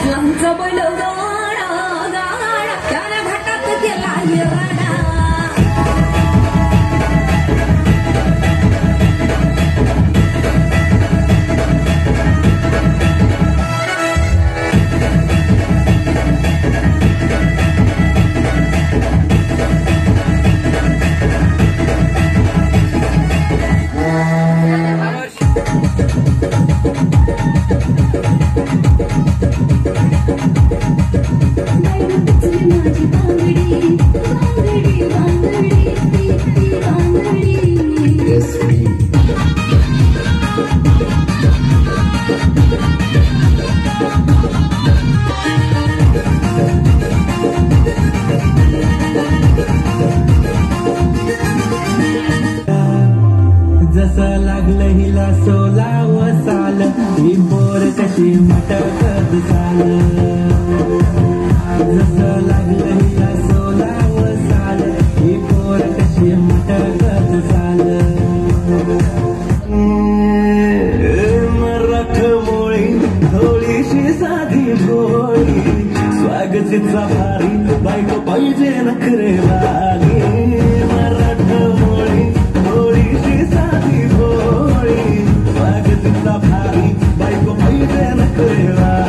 लांचा बैल गाडा गाडा त्याने घाटात केला येडा जसं लागलं हिला 16 साल ही पोर कशी मटकत चाल जसं लागलं हिला 16 साल ही पोर कशी मटकत चाल मराठमोळी थोडीशी साधी भोळी स्वागतीचा भारी बायको पाहिजे नखरेवाली मराठमोळी थोडीशी साधी भोळी स्वागतीचा भारी बायको पाहिजे नखरेवाली